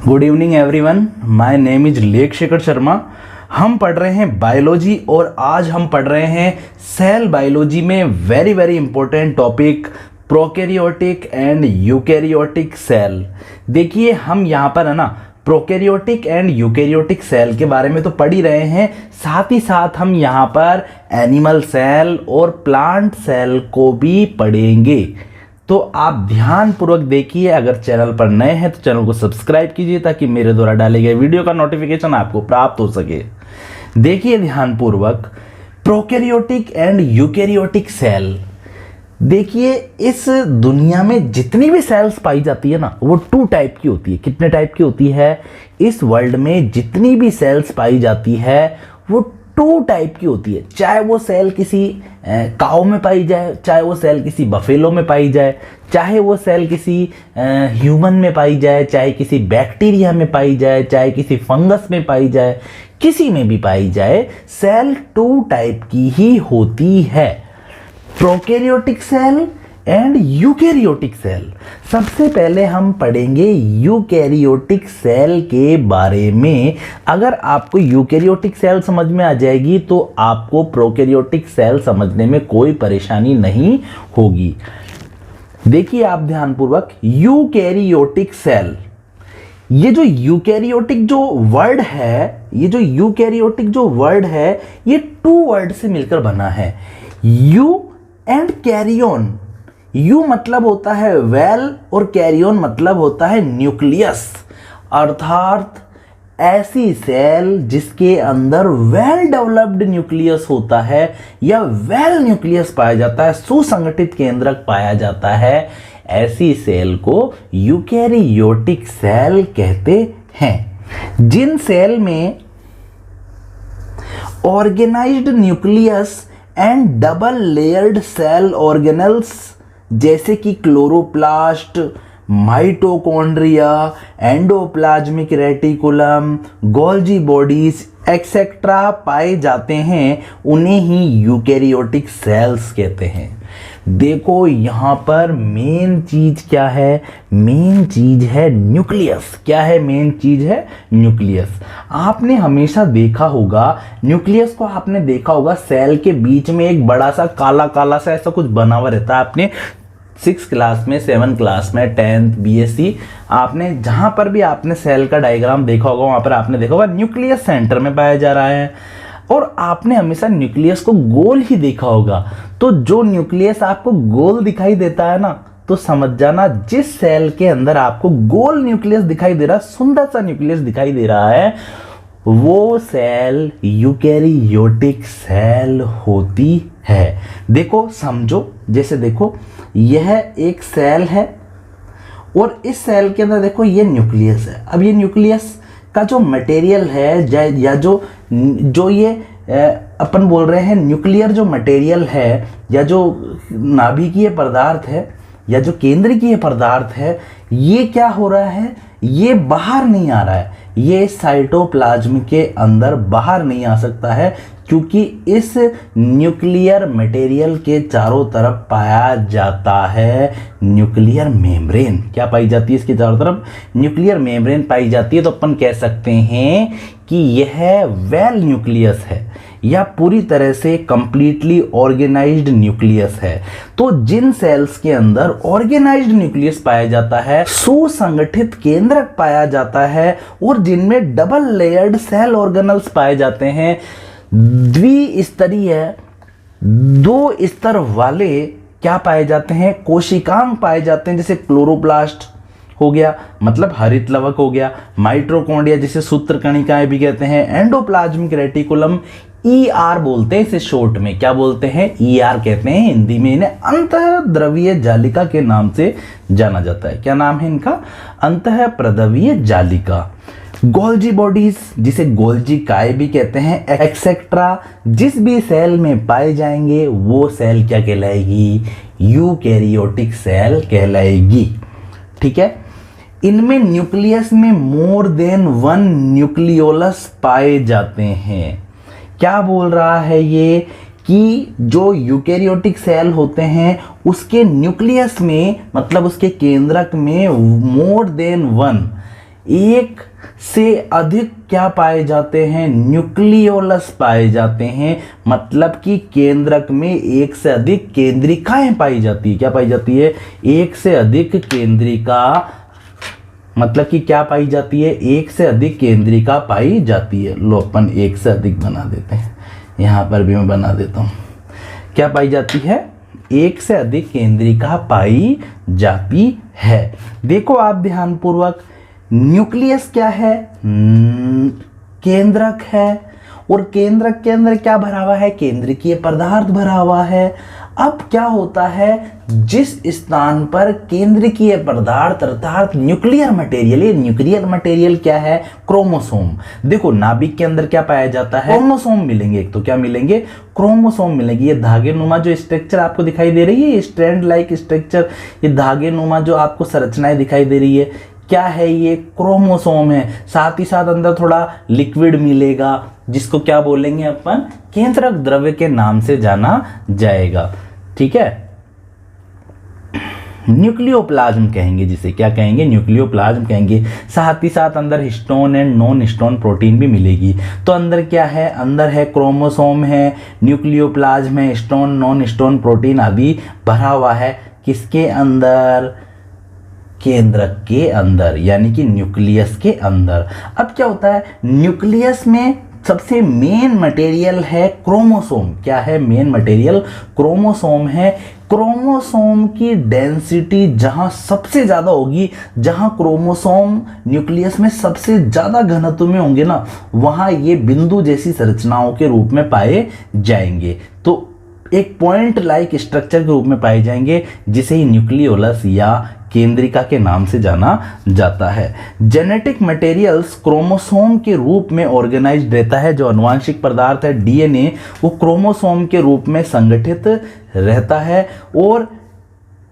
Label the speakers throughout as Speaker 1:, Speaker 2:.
Speaker 1: Good evening everyone, my name is लेख शेखर शर्मा। हम पढ़ रहे हैं बायोलॉजी और आज हम पढ़ रहे हैं सेल बायोलॉजी में very very important topic prokaryotic and eukaryotic cell. देखिए हम यहाँ पर है ना प्रोकैरियोटिक एंड यूकैरियोटिक सेल के बारे में तो पढ़ ही रहे हैं, साथ ही साथ हम यहाँ पर एनिमल सेल और प्लांट सेल को भी पढ़ेंगे। तो आप ध्यान पूर्वक देखिए। अगर चैनल पर नए हैं तो चैनल को सब्सक्राइब कीजिए ताकि मेरे द्वारा डाले गए वीडियो का नोटिफिकेशन आपको प्राप्त हो सके। देखिए ध्यान पूर्वक, प्रोकैरियोटिक एंड यूकैरियोटिक सेल। देखिए इस दुनिया में जितनी भी सेल्स पाई जाती है ना, वो 2 टाइप की होती है। कितने टाइप की होती है? इस वर्ल्ड में जितनी भी सेल्स पाई जाती है वो 2 टाइप की होती है। चाहे वो सेल किसी काऊ में पाई जाए, चाहे वो सेल किसी बफेलो में पाई जाए, चाहे वो सेल किसी ह्यूमन में पाई जाए, चाहे किसी बैक्टीरिया में पाई जाए, चाहे किसी फंगस में पाई जाए, किसी में भी पाई जाए, सेल 2 टाइप की ही होती है, prokaryotic cell and eukaryotic cell. सबसे पहले हम पढ़ेंगे यूकैरियोटिक सेल के बारे में। अगर आपको यूकैरियोटिक सेल समझ में आ जाएगी तो आपको प्रोकैरियोटिक सेल समझने में कोई परेशानी नहीं होगी। देखिए आप ध्यानपूर्वक, यूकैरियोटिक सेल, ये जो यूकैरियोटिक जो वर्ड है, ये 2 वर्ड से मिलकर बना है, यू एंड कैरियन। यू मतलब होता है वेल और कैरियन मतलब होता है न्यूक्लियस, अर्थात ऐसी सेल जिसके अंदर वेल डेवलप्ड न्यूक्लियस होता है या वेल न्यूक्लियस पाया जाता है, सुसंगठित केंद्रक पाया जाता है, ऐसी सेल को यूकैरियोटिक सेल कहते हैं। जिन सेल में organized nucleus and double layered cell organelles जैसे कि chloroplast, mitochondria, endoplasmic reticulum, Golgi bodies etcetera पाए जाते हैं, उन्हें ही यूकैरियोटिक सेल्स कहते हैं। देखो यहाँ पर मेन चीज क्या है? मेन चीज है न्यूक्लियस। क्या है मेन चीज? है न्यूक्लियस। आपने हमेशा देखा होगा, न्यूक्लियस को आपने देखा होगा, सेल के बीच में एक बड़ा सा काला काला सा ऐसा कुछ बना हुआ रहता है। आपने 6 क्लास में, 7 क्लास में, 10th बीएससी, आपने जहां पर भी आपने सेल का डायग्राम देखा होगा वहां पर आपने देखा होगा न्यूक्लियस सेंटर में पाया जा रहा है, और आपने हमेशा न्यूक्लियस को गोल ही देखा होगा। तो जो न्यूक्लियस आपको गोल दिखाई देता है ना, तो समझ जाना जिस सेल के अंदर आपको गोल न्यूक्लियस दिखाई दे रहा है, सुंदर सा न्यूक्लियस दिखाई दे रहा है, वो सेल यूकैरियोटिक सेल होती है। देखो समझो, जैसे देखो यह एक सेल है और इस सेल के अंदर देखो ये न्यूक्लियस है। अब ये न्यूक्लियस का जो मटेरियल है या जो ये अपन बोल रहे हैं न्यूक्लियर जो मटेरियल है या जो नाभिकीय पदार्थ है या जो केंद्रकीय पदार्थ है, ये क्या हो रहा है? ये बाहर नहीं आ रहा है, ये साइटोप्लाज्म के अंदर बाहर नहीं आ सकता है, क्योंकि इस न्यूक्लियर मटेरियल के चारों तरफ पाया जाता है न्यूक्लियर मेम्ब्रेन। क्या पाई जाती है इसके चारों तरफ? न्यूक्लियर मेम्ब्रेन पाई जाती है। तो अपन कह सकते हैं कि यह वेल न्यूक्लियस है या पूरी तरह से कंप्लीटली ऑर्गेनाइज्ड न्यूक्लियस है। तो जिन सेल्स के अंदर ऑर्गेनाइज्ड न्यूक्लियस पाया जाता है, सुसंगठित केंद्रक पाया जाता है, और जिनमें डबल लेयर्ड सेल ऑर्गेनल्स पाए जाते हैं, द्विस्तरीय 2 स्तर वाले क्या पाए जाते हैं? कोशिकांग पाए जाते हैं, जैसे क्लोरोप्लास्ट हो गया, मतलब हरित लवक हो गया, माइटोकॉन्ड्रिया जिसे सूत्रकणिकाएं भी कहते हैं, एंडोप्लाज्मिक रेटिकुलम, ER बोलते हैं इसे शॉर्ट में। क्या बोलते हैं? ER कहते हैं हिंदी में। इन्हें अंतःद्रवीय जालिका के नाम से जाना जाता है। क्या नाम है इनका? अंतःप्रद्रवीय जालिका। गोल्जी बॉडीज जिसे गोल्जी काय भी कहते हैं, एक्सेट्रा जिस भी सेल में पाए जाएंगे वो सेल क्या कहलाएगी? यूकैरियोटिक सेल कहलाएगी। ठीक है। इनमें न्यूक्लियस में मोर देन 1 न्यूक्लियोलस पाए जाते हैं। क्या बोल रहा है ये? कि जो यूकैरियोटिक सेल होते हैं उसके न्यूक्लियस में, मतलब उसके केंद्रक में मोर देन 1 एक से अधिक क्या पाए जाते हैं, न्यूक्लियोलस पाए जाते हैं। मतलब कि केंद्रक में एक से अधिक केंद्रिकाएं पाई जाती है। क्या पाई जाती है, एक से अधिक केंद्रिका, मतलब कि क्या पाई जाती है, एक से अधिक केंद्रिका पाई जाती है। लो अपन एक से अधिक बना देते हैं, यहाँ पर भी मैं बना देता हूँ। क्या पाई जाती है, एक से अधिक केंद्रिका पाई जाती है। देखो आप ध्यानपूर्वक, न्यूक्लियस क्या है, केंद्रक है, और केंद्रक के अंदर क्या भरा हुआ है, केंद्रकीय पदार्थ भरा हुआ है। अब क्या होता है, जिस स्थान पर केंद्रकीय पदार्थ अर्थात न्यूक्लियर मटेरियल, ये न्यूक्लियर मटेरियल क्या है, क्रोमोसोम। देखो नाभिक के अंदर क्या पाया जाता है, क्रोमोसोम मिलेंगे। एक तो क्या मिलेंगे, क्रोमोसोम मिलेंगे। ये धागे नुमा जो स्ट्रक्चर आपको दिखाई दे रही है, ये स्ट्रैंड लाइक स्ट्रक्चर, ये धागे नुमा जो आपको संरचनाएं दिखाई दे रही है, क्या है, ये क्रोमोसोम है। साथ ही साथ अंदर थोड़ा लिक्विड मिलेगा, जिसको क्या बोलेंगे अपन, केंद्रक द्रव्य के नाम से जाना जाएगा। ठीक है, न्यूक्लियोप्लाज्म कहेंगे जिसे, क्या कहेंगे, न्यूक्लियोप्लाज्म कहेंगे। साथ ही साथ अंदर histone and non histone protein भी मिलेगी। तो अंदर क्या है, अंदर है क्रोमोसोम है, न्यूक्लियोप्लाज्म है, हिस्टोन नॉन हिस्टोन प्रोटीन आदि भरा हुआ है। किसके अंदर, केंद्रक के अंदर, यानी कि न्यूक्लियस के अंदर। अब क्या होता है, न्यूक्लियस में सबसे मेन मटेरियल है क्रोमोसोम। क्या है मेन मटेरियल, क्रोमोसोम है। क्रोमोसोम की डेंसिटी जहां सबसे ज्यादा होगी, जहां क्रोमोसोम न्यूक्लियस में सबसे ज्यादा घनत्व में होंगे ना, वहां ये बिंदु जैसी संरचनाओं के रूप में पाए जाएंगे। तो एक पॉइंट लाइक स्ट्रक्चर के रूप में पाए जाएंगे, जिसे ही न्यूक्लियोलस या केंद्रिका के नाम से जाना जाता है। जेनेटिक मटेरियल्स क्रोमोसोम के रूप में ऑर्गेनाइज्ड रहता है। जो आनुवांशिक पदार्थ है डीएनए, वो क्रोमोसोम के रूप में संगठित रहता है। और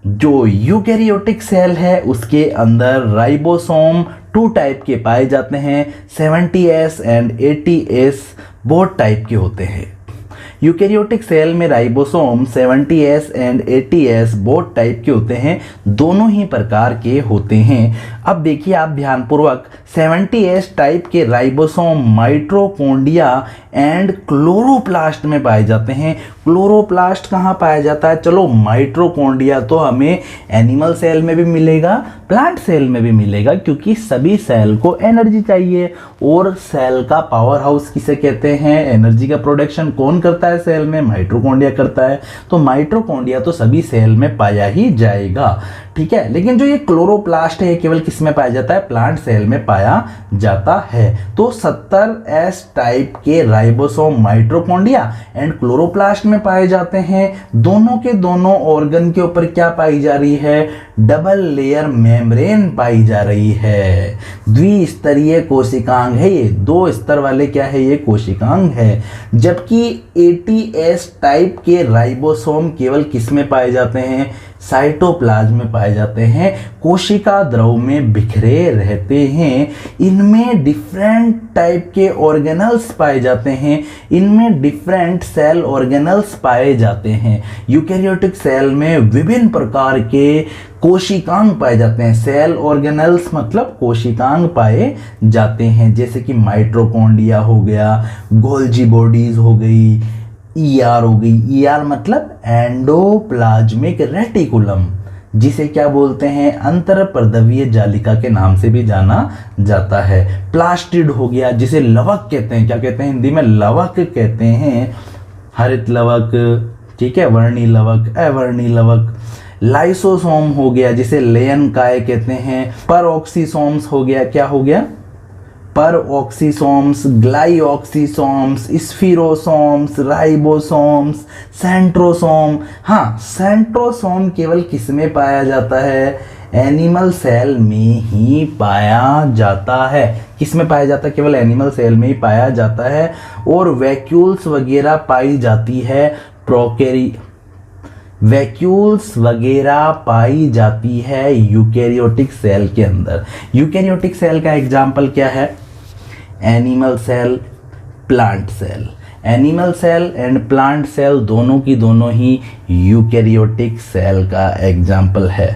Speaker 1: जो यूकैरियोटिक सेल है, उसके अंदर राइबोसोम 2 टाइप के पाए जाते हैं, 70S एंड 80S बहुत टाइप के होते हैं। यूकैरियोटिक सेल में ribosome 70S and 80S both type के होते हैं, दोनों ही प्रकार के होते हैं। अब देखिए आप ध्यानपूर्वक, 70S टाइप के राइबोसोम माइटोकॉन्ड्रिया एंड क्लोरोप्लास्ट में पाए जाते हैं। क्लोरोप्लास्ट कहाँ पाया जाता है, चलो माइटोकॉन्ड्रिया तो हमें एनिमल सेल में भी मिलेगा, प्लांट सेल में भी मिलेगा, क्योंकि सभी सेल को एनर्जी चाहिए। और सेल का पावर हाउस किसे कहते हैं, एनर्जी का प्रोडक्शन कौन करता है सेल में, माइटोकॉन्ड्रिया करता है। तो माइटोकॉन्ड्रिया तो सभी सेल में पाया ही जाएगा। ठीक है, लेकिन जो ये क्लोरोप्लास्ट है केवल किस में पाया जाता है, प्लांट सेल में पाया जाता है। तो 70S टाइप के राइबोसोम माइटोकॉन्ड्रिया एंड क्लोरोप्लास्ट में पाए जाते हैं। दोनों के दोनों ऑर्गन के ऊपर क्या पाई जा रही है, डबल लेयर मेम्ब्रेन पाई जा रही है। द्विस्तरीय कोशिकांग है ये, 2 स्तर वाले क्या है ये, कोशिकांग है। जबकि 80S टाइप के राइबोसोम केवल किस में पाए जाते हैं, साइटोप्लाज्म में पाए जाते हैं, कोशिका द्रव में बिखरे रहते हैं। इनमें डिफरेंट टाइप के ऑर्गेनल्स पाए जाते हैं, इनमें डिफरेंट सेल ऑर्गेनल्स पाए जाते हैं। यूकैरियोटिक सेल में विभिन्न प्रकार के कोशिकांग पाए जाते हैं। सेल ऑर्गेनल्स मतलब कोशिकांग पाए जाते हैं, जैसे कि माइटोकॉन्ड्रिया हो गया, गोल्जी बॉडीज हो गई, ईआर हो गई। ईआर मतलब एंडोप्लाज्मिक रेटिकुलम, जिसे क्या बोलते हैं, अंतरपर्दवीय जालिका के नाम से भी जाना जाता है। प्लास्टिड हो गया, जिसे लवक कहते हैं। क्या कहते हैं हिंदी में, लवक कहते हैं। हरित लवक, ठीक है, वर्णी लवक, अवर्णी लवक। लाइसोसोम हो गया, जिसे लेयन काय कहते हैं। परऑक्सीसोम्स हो गया, क्या हो गया, परऑक्सीसोम्स, ग्लाइऑक्सीसोम्स, स्फीरोसोम्स, राइबोसोम्स, सेंट्रोसोम। हाँ, सेंट्रोसोम केवल किस में पाया जाता है, एनिमल सेल में ही पाया जाता है। किस में पाया जाता है, केवल एनिमल सेल में ही पाया जाता है। और वैक्यूल्स वगैरह पाई जाती है, वैक्यूल्स वगैरह पाई जाती है यूकैरियोटिक सेल के अंदर। यूकैरियोटिक सेल का एग्जाम्पल क्या है, animal cell, plant cell. Animal cell and plant cell दोनों की दोनों ही यूकैरियोटिक सेल का एग्जाम्पल है।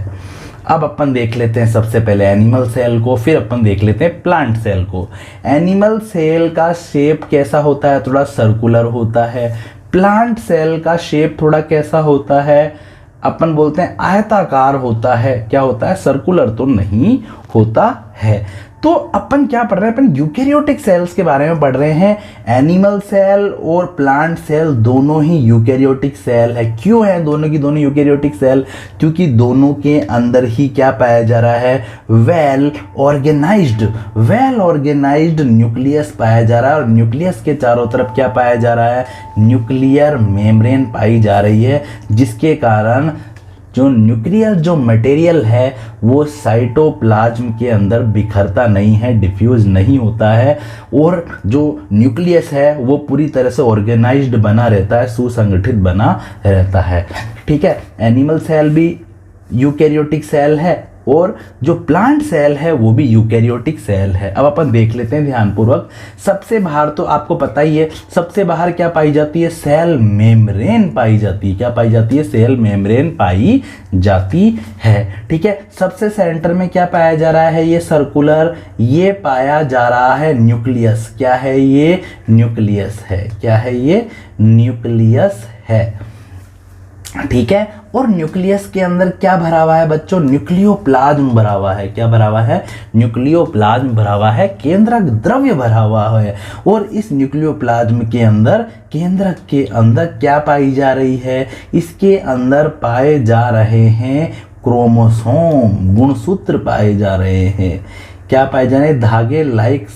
Speaker 1: अब अपन देख लेते हैं सबसे पहले एनिमल सेल को, फिर अपन देख लेते हैं प्लांट सेल को। एनिमल सेल का शेप कैसा होता है, थोड़ा सर्कुलर होता है। प्लांट सेल का शेप थोड़ा कैसा होता है, अपन बोलते हैं आयताकार होता है। क्या होता है, सर्कुलर तो नहीं होता है। तो अपन क्या पढ़ रहे हैं, अपन यूकेरियोटिक सेल्स के बारे में पढ़ रहे हैं। एनिमल सेल और प्लांट सेल दोनों ही यूकेरियोटिक सेल है। क्यों है दोनों की दोनों यूकेरियोटिक सेल, क्योंकि दोनों के अंदर ही क्या पाया जा रहा है, वेल ऑर्गेनाइज्ड न्यूक्लियस पाया जा रहा है। और न्यूक्लियस के चारों तरफ क्या पाया जा रहा है, न्यूक्लियर मेम्ब्रेन पाई जा रही है, जिसके कारण जो न्यूक्लियर जो मटेरियल है वो साइटोप्लाज्म के अंदर बिखरता नहीं है, डिफ्यूज नहीं होता है, और जो न्यूक्लियस है वो पूरी तरह से ऑर्गेनाइज्ड बना रहता है, सुसंगठित बना रहता है। ठीक है, एनिमल सेल भी यूकेरियोटिक सेल है और जो प्लांट सेल है वो भी यूकेरियोटिक सेल है। अब अपन देख लेते हैं ध्यानपूर्वक। सबसे बाहर तो आपको पता ही है, सबसे बाहर क्या पाई जाती है, सेल मेम्ब्रेन पाई जाती है। क्या पाई जाती है, सेल मेम्ब्रेन पाई जाती है। ठीक है, सबसे सेंटर में क्या पाया जा रहा है, ये सर्कुलर, ये पाया जा रहा है न्यूक्लियस। क्या है ये, न्यूक्लियस है। क्या है ये, न्यूक्लियस है। ठीक है, और न्यूक्लियस के अंदर क्या भरा हुआ है बच्चों, न्यूक्लियोप्लाज्म भरा हुआ है। क्या भरा हुआ है, न्यूक्लियोप्लाज्म भरा हुआ है, केंद्रक द्रव्य भरा हुआ है। और इस न्यूक्लियोप्लाज्म के अंदर, केंद्रक के अंदर क्या पाई जा रही है, इसके अंदर पाए जा रहे हैं क्रोमोसोम, गुणसूत्र पाए जा रहे हैं। क्या पाए जा रहे हैं,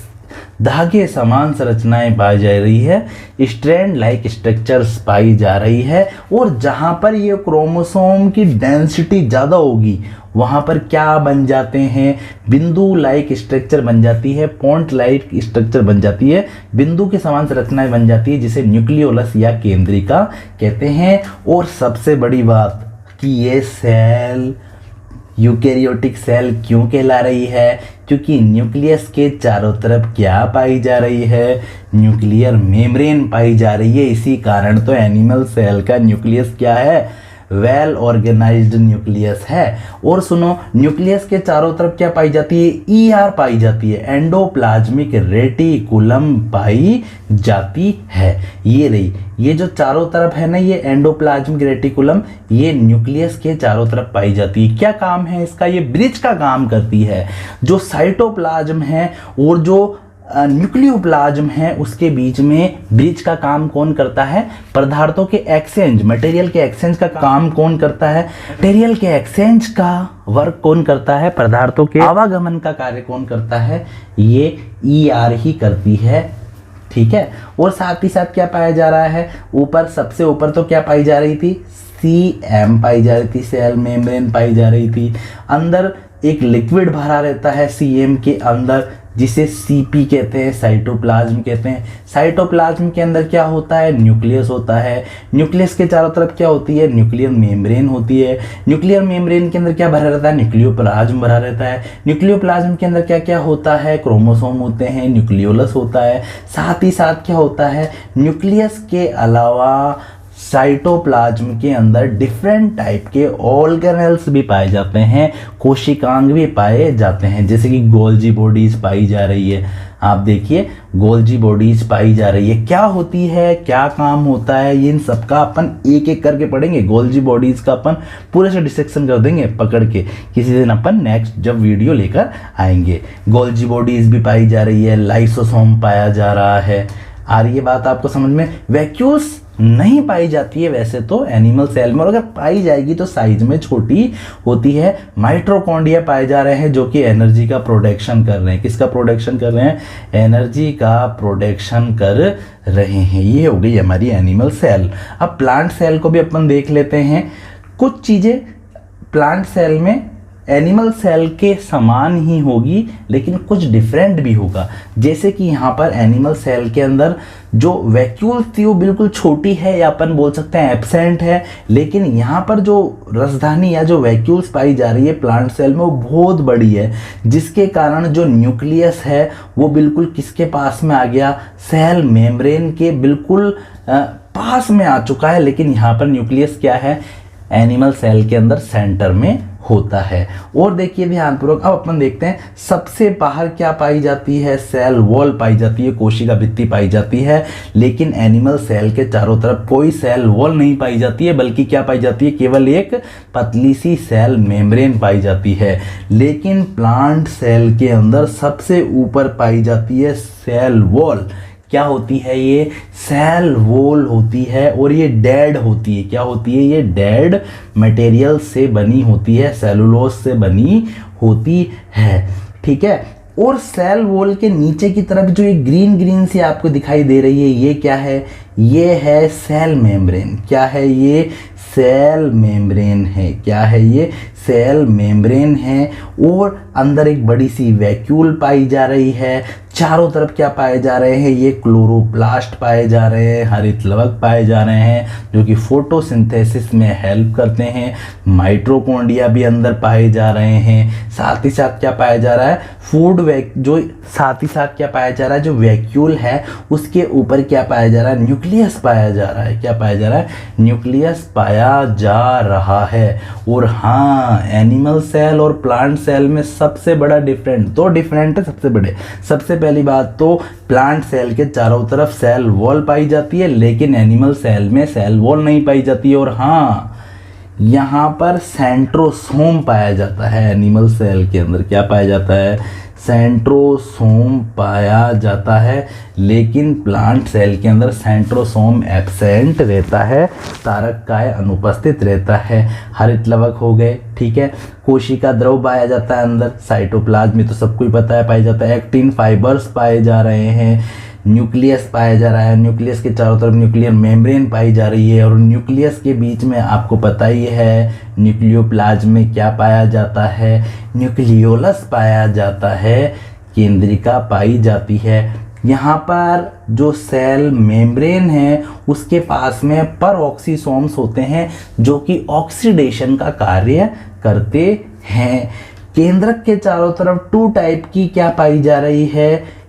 Speaker 1: धागे समान संरचनाएं पाई जा रही है, स्ट्रैंड लाइक स्ट्रक्चर्स पाई जा रही है। और जहां पर ये क्रोमोसोम की डेंसिटी ज़्यादा होगी वहां पर क्या बन जाते हैं, बिंदु लाइक स्ट्रक्चर बन जाती है, पॉइंट लाइक स्ट्रक्चर बन जाती है, बिंदु की समान संरचनाएं बन जाती है, जिसे न्यूक्लियोलस या केंद्रिका कहते हैं। और सबसे बड़ी बात कि ये सेल यूकेरियोटिक सेल क्यों कहला रही है, क्योंकि न्यूक्लियस के चारों तरफ क्या पाई जा रही है, न्यूक्लियर मेम्ब्रेन पाई जा रही है। इसी कारण तो एनिमल सेल का न्यूक्लियस क्या है, वेल ऑर्गेनाइज्ड न्यूक्लियस है। और सुनो, न्यूक्लियस के चारों तरफ क्या पाई जाती है, ईआर पाई जाती है, एंडोप्लाज्मिक रेटिकुलम पाई जाती है। ये रही, ये जो चारों तरफ है ना, ये एंडोप्लाज्मिक रेटिकुलम, ये न्यूक्लियस के चारों तरफ पाई जाती है। क्या काम है इसका, ये ब्रिज का काम करती है। जो साइटोप्लाज्म है और जो न्यूक्लियोप्लाज्म है उसके बीच में ब्रिज का काम कौन करता है, पदार्थों के एक्सचेंज, मटेरियल के एक्सचेंज का काम कौन करता है, मटेरियल के एक्सचेंज का वर्क कौन करता है, पदार्थों के आवागमन का कार्य कौन करता है, ये ईआर ही करती है। ठीक है, और साथ ही साथ क्या पाया जा रहा है, ऊपर सबसे ऊपर तो क्या पाई जा रही थी, सीएम पाई जा रही थी, सेल मेम्ब्रेन पाई जा रही थी। अंदर एक लिक्विड भरा रहता है सीएम के अंदर, जिसे सीपी कहते हैं, साइटोप्लाज्म कहते हैं। साइटोप्लाज्म के अंदर क्या होता है, न्यूक्लियस होता है। न्यूक्लियस के चारों तरफ क्या होती है, न्यूक्लियर मेम्ब्रेन होती है। न्यूक्लियर मेम्ब्रेन के अंदर क्या भरा रहता है, न्यूक्लियोप्लाज्म भरा रहता है। न्यूक्लियोप्लाज्म के अंदर क्या क्या होता है, क्रोमोसोम होते हैं, न्यूक्लियोलस होता है। साथ ही साथ क्या होता है, न्यूक्लियस के अलावा साइटोप्लाज्म के अंदर डिफरेंट टाइप के ऑर्गेनेल्स भी पाए जाते हैं, कोशिकांग भी पाए जाते हैं, जैसे कि गोल्जी बॉडीज पाई जा रही है। आप देखिए, गोल्जी बॉडीज पाई जा रही है, क्या होती है, क्या काम होता है, इन सब का अपन एक एक करके पढ़ेंगे। गोल्जी बॉडीज का अपन पूरे से डिसेक्शन कर देंगे पकड़ के, किसी दिन अपन नेक्स्ट जब वीडियो लेकर आएंगे। गोल्जी बॉडीज भी पाई जा रही है, लाइसोसोम पाया जा रहा है। आ रही है बात आपको समझ में। वैक्यूल्स नहीं पाई जाती है वैसे तो एनिमल सेल में, और अगर पाई जाएगी तो साइज में छोटी होती है। माइटोकॉन्ड्रिया पाए जा रहे हैं जो कि एनर्जी का प्रोडक्शन कर रहे हैं। किसका प्रोडक्शन कर रहे हैं, एनर्जी का प्रोडक्शन कर रहे हैं। ये हो गई हमारी एनिमल सेल। अब प्लांट सेल को भी अपन देख लेते हैं। कुछ चीज़ें प्लांट सेल में एनिमल सेल के समान ही होगी, लेकिन कुछ डिफरेंट भी होगा। जैसे कि यहाँ पर एनिमल सेल के अंदर जो वैक्यूल थी वो बिल्कुल छोटी है, या अपन बोल सकते हैं एब्सेंट है। लेकिन यहाँ पर जो राजधानी या जो वैक्यूल्स पाई जा रही है प्लांट सेल में वो बहुत बड़ी है, जिसके कारण जो न्यूक्लियस है वो बिल्कुल किसके पास में आ गया, सेल मेम्ब्रेन के बिल्कुल पास में आ चुका है। लेकिन यहाँ पर न्यूक्लियस क्या है, एनिमल सेल के अंदर सेंटर में होता है। और देखिए ध्यानपूर्वक, अब अपन देखते हैं सबसे बाहर क्या पाई जाती है, सेल वॉल पाई जाती है, कोशिका भित्ति पाई जाती है। लेकिन एनिमल सेल के चारों तरफ कोई सेल वॉल नहीं पाई जाती है, बल्कि क्या पाई जाती है, केवल एक पतली सी सेल मेम्ब्रेन पाई जाती है। लेकिन प्लांट सेल के अंदर सबसे ऊपर पाई जाती है सेल वॉल। क्या होती है ये, सेल वॉल होती है, और ये डेड होती है। क्या होती है, ये डेड मटेरियल से बनी होती है, सेलुलोज से बनी होती है। ठीक है। और सेल वॉल के नीचे की तरफ जो ये ग्रीन ग्रीन सी आपको दिखाई दे रही है, ये क्या है, ये है सेल मेम्ब्रेन। क्या है ये, सेल मेम्ब्रेन है। क्या है ये, सेल मेम्ब्रेन है। और अंदर एक बड़ी सी वैक्यूल पाई जा रही है। चारों तरफ क्या पाए जा रहे हैं, ये क्लोरोप्लास्ट पाए जा रहे हैं, हरित लवक पाए जा रहे हैं, जो कि फोटोसिंथेसिस में हेल्प करते हैं। माइटोकॉन्ड्रिया भी अंदर पाए जा रहे हैं। साथ ही साथ क्या पाया जा रहा है, साथ ही साथ क्या पाया जा रहा है, जो वैक्यूल है उसके ऊपर क्या पाया जा रहा है, न्यूक्लियस पाया जा रहा है। क्या पाया जा रहा है, न्यूक्लियस पाया जा रहा है। और हाँ, एनिमल सेल और प्लांट सेल में सबसे बड़ा डिफरेंट, दो डिफरेंट है सबसे बड़े। सबसे पहली बात तो प्लांट सेल के चारों तरफ सेल वॉल पाई जाती है, लेकिन एनिमल सेल में सेल वॉल नहीं पाई जाती है। और हाँ, यहाँ पर सेंट्रोसोम पाया जाता है। एनिमल सेल के अंदर क्या पाया जाता है, सेंट्रोसोम पाया जाता है। लेकिन प्लांट सेल के अंदर सेंट्रोसोम एब्सेंट रहता है, तारककाय अनुपस्थित रहता है। हरित लवक हो गए, ठीक है। कोशिका द्रव पाया जाता है अंदर। साइटोप्लाज्म में तो सबको ही पता है पाया जाता है। एक्टिन फाइबर्स पाए जा रहे हैं। न्यूक्लियस पाया जा रहा है। न्यूक्लियस के चारों तरफ न्यूक्लियर मेम्ब्रेन पाई जा रही है। और न्यूक्लियस के बीच में आपको पता ही है, न्यूक्लियोप्लाज्म में क्या पाया जाता है, न्यूक्लियोलस पाया जाता है, केंद्रिका पाई जाती है। यहाँ पर जो सेल मेम्ब्रेन है उसके पास में परऑक्सीसोम्स होते हैं, जो कि ऑक्सीडेशन का कार्य करते हैं। केंद्रक के चारों तरफ 2 टाइप की क्या पाई जा रही है,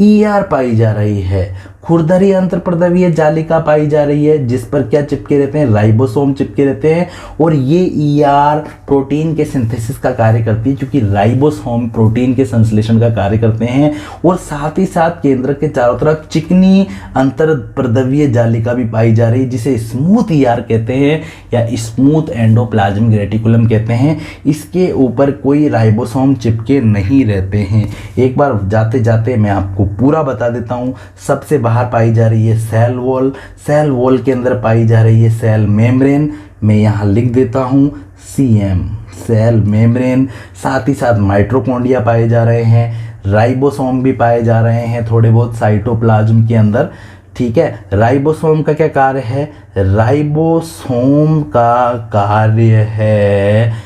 Speaker 1: ER पाई जा रही है। खुरदरी अंतर्प्रद्रवीय जालिका पाई जा रही है, जिस पर क्या चिपके रहते हैं, राइबोसोम चिपके रहते हैं। और ये ER प्रोटीन के सिंथेसिस का कार्य करती है, क्योंकि राइबोसोम प्रोटीन के संश्लेषण का कार्य करते हैं। और साथ ही साथ केंद्र के चारों तरफ चिकनी अंतर्प्रद्रवीय जालिका भी पाई जा रही है, जिसे स्मूथ ER कहते हैं या स्मूथ एंडोप्लाज्मिक रेटिकुलम कहते हैं। इसके ऊपर कोई राइबोसोम चिपके नहीं रहते हैं। एक बार जाते जाते मैं आपको पूरा बता देता हूँ। सबसे बाहर पाई जा रही है सेल वॉल। सेल वॉल के अंदर पाई जा रही है सेल मेम्ब्रेन। मैं यहाँ लिख देता हूँ CM, सेल मेम्ब्रेन। साथ ही साथ माइटोकॉन्ड्रिया पाए जा रहे हैं। राइबोसोम भी पाए जा रहे हैं थोड़े बहुत साइटोप्लाज्म के अंदर, ठीक है। राइबोसोम का क्या कार्य है, राइबोसोम का कार्य है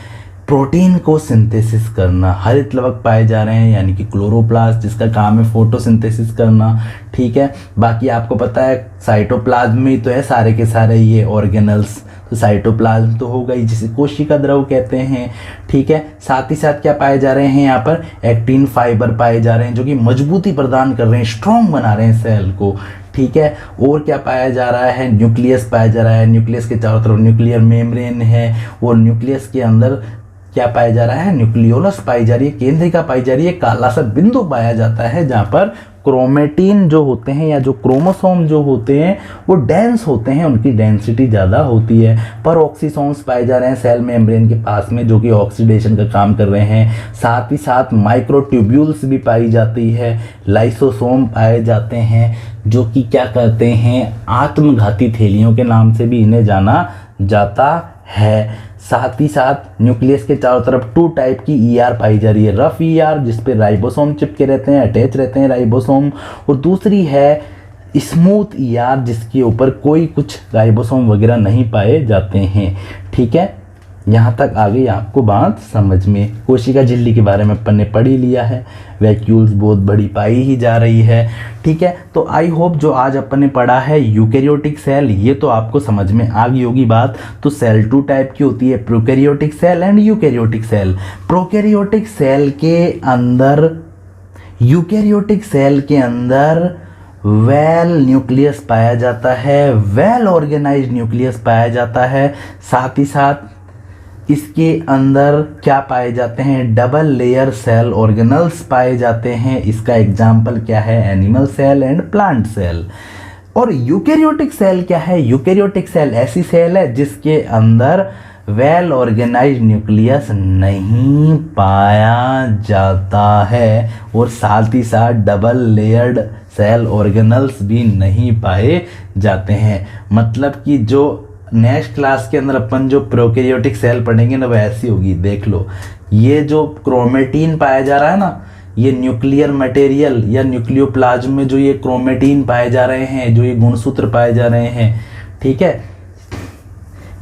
Speaker 1: प्रोटीन को सिंथेसिस करना। हरित लवक पाए जा रहे हैं, यानी कि क्लोरोप्लास्ट, जिसका काम है फोटोसिंथेसिस करना, ठीक है। बाकी आपको पता है साइटोप्लाज्म में तो है सारे के सारे ये ऑर्गेनल्स, तो साइटोप्लाज्म तो होगा ही, जिसे कोशिका द्रव कहते हैं, ठीक है। साथ ही साथ क्या पाए जा रहे हैं, यहाँ पर एक्टिन फाइबर पाए जा रहे हैं, जो कि मजबूती प्रदान कर रहे हैं, स्ट्रॉन्ग बना रहे हैं सेल को, ठीक है। और क्या पाया जा रहा है, न्यूक्लियस पाया जा रहा है। न्यूक्लियस के चारों तरफ न्यूक्लियर मेम्ब्रेन है। और न्यूक्लियस के अंदर क्या पाया जा रहा है, न्यूक्लियोलस पाई जा रही है, केंद्रिका पाई जा रही है। काला सा बिंदु पाया जाता है, जहाँ पर क्रोमेटिन जो होते हैं या जो क्रोमोसोम जो होते हैं वो डेंस होते हैं, उनकी डेंसिटी ज़्यादा होती है। पर ऑक्सीसोम्स पाए जा रहे हैं सेल मेम्ब्रेन के पास में, जो कि ऑक्सीडेशन का काम कर रहे हैं। साथ ही साथ माइक्रोट्यूब्यूल्स भी पाई जाती है। लाइसोसोम पाए जाते हैं, जो कि क्या करते हैं, आत्मघाती थैलियों के नाम से भी इन्हें जाना जाता है। साथ ही साथ न्यूक्लियस के चारों तरफ 2 टाइप की ER पाई जा रही है। रफ ER, जिस पे राइबोसोम चिपके रहते हैं, अटैच रहते हैं राइबोसोम। और दूसरी है स्मूथ ER, जिसके ऊपर कोई कुछ राइबोसोम वगैरह नहीं पाए जाते हैं, ठीक है। यहाँ तक आ गई आपको बात समझ में। कोशिका झिल्ली के बारे में अपन ने पढ़ ही लिया है, वैक्यूल्स बहुत बड़ी पाई ही जा रही है, ठीक है। तो आई होप जो आज अपन ने पढ़ा है यूकैरियोटिक सेल, ये तो आपको समझ में आ गई होगी बात। तो सेल 2 टाइप की होती है, prokaryotic cell and eukaryotic cell. Prokaryotic cell के अंदर, यूकैरियोटिक सेल के अंदर वेल न्यूक्लियस पाया जाता है, वेल ऑर्गेनाइज्ड न्यूक्लियस पाया जाता है। साथ ही साथ इसके अंदर क्या पाए जाते हैं, डबल लेयर सेल ऑर्गेनल्स पाए जाते हैं। इसका एग्जाम्पल क्या है, animal cell and plant cell. और यूकेरियोटिक सेल क्या है, यूकेरियोटिक सेल ऐसी सेल है जिसके अंदर वेल ऑर्गेनाइज्ड न्यूक्लियस नहीं पाया जाता है, और साथ ही साथ डबल लेयर्ड सेल ऑर्गेनल्स भी नहीं पाए जाते हैं। मतलब कि जो नेक्स्ट क्लास के अंदर अपन जो प्रोकैरियोटिक सेल पढ़ेंगे ना, वो ऐसी होगी। देख लो, ये जो क्रोमेटीन पाया जा रहा है ना, ये न्यूक्लियर मटेरियल या न्यूक्लियोप्लाज्म में जो ये क्रोमेटीन पाए जा रहे हैं, जो ये गुणसूत्र पाए जा रहे हैं, ठीक है,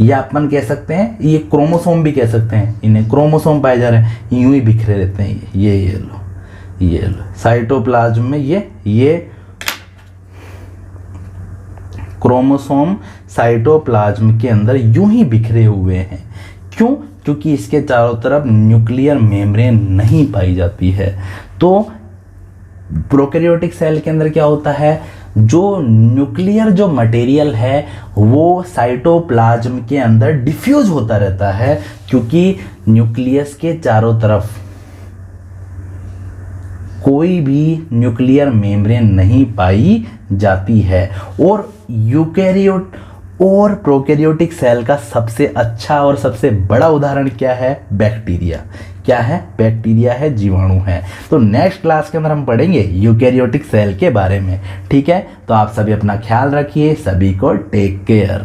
Speaker 1: या अपन कह सकते हैं ये क्रोमोसोम भी कह सकते हैं, इन्हें क्रोमोसोम पाए जा रहे हैं, यूं ही बिखरे रहते हैं। ये लो साइटोप्लाज्म में ये क्रोमोसोम साइटोप्लाज्म के अंदर यूं ही बिखरे हुए हैं। क्यों? क्योंकि इसके चारों तरफ न्यूक्लियर मेम्ब्रेन नहीं पाई जाती है। तो प्रोकैरियोटिक सेल के अंदर क्या होता है, जो न्यूक्लियर जो मटेरियल है वो साइटोप्लाज्म के अंदर डिफ्यूज होता रहता है, क्योंकि न्यूक्लियस के चारों तरफ कोई भी न्यूक्लियर मेम्ब्रेन नहीं पाई जाती है। और यूकेरियोट और प्रोकैरियोटिक सेल का सबसे अच्छा और सबसे बड़ा उदाहरण क्या है, बैक्टीरिया। क्या है, बैक्टीरिया है, जीवाणु है। तो नेक्स्ट क्लास के अंदर हम पढ़ेंगे यूकेरियोटिक सेल के बारे में। ठीक है, तो आप सभी अपना ख्याल रखिए, सभी को टेक केयर।